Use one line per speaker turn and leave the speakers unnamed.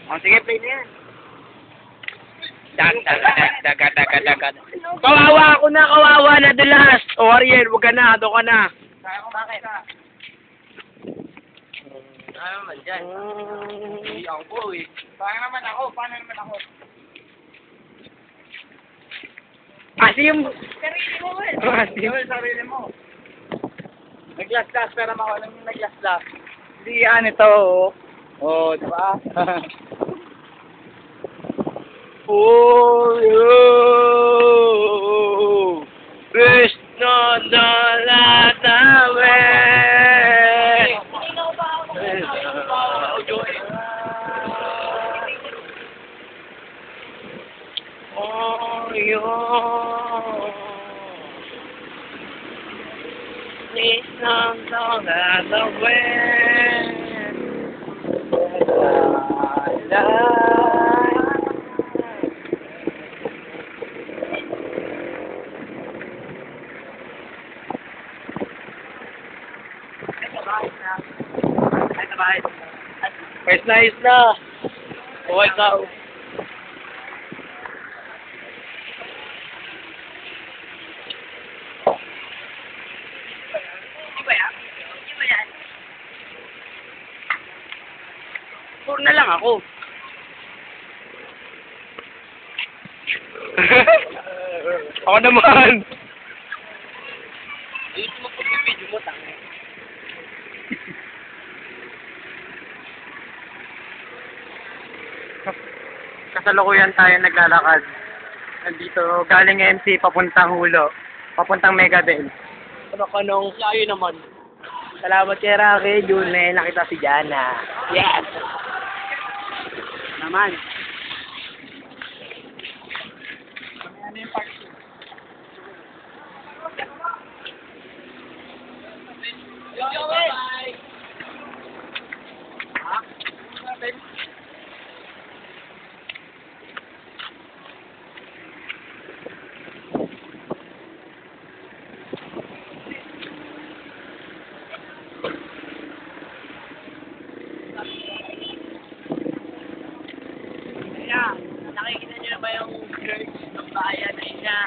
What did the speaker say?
O, sige, play na yan.
Dagat. Kawawa na the last. O, Ariel, wag ka na, doon ka na.
Bakit? Ano naman dyan? Hindi ako po eh. Paano naman ako?
Asim!
Sarili mo eh.
Asim!
Sarili mo. Nag-last pero mawalang yung nag-last. Hindi yan ito. Oh, diba?
Oh, yo! Krishna Dalatame! Oh, yo! Krishna Dalatame! Ayos na. Okay ka. Puro na lang ako. Ako naman. Ayun mo po yung video mo, tanga. Kasalukuyan tayo naglalakad. Nandito, galing MC, papuntang Hulo. Papuntang Megabel. Kanong layo naman. Salamat kay Rocky, June, nakita si Jana. Yes! Naman. Ano yung part 2? Bye-bye! Ha? Nakikita niyo na ba yung church ng bayan na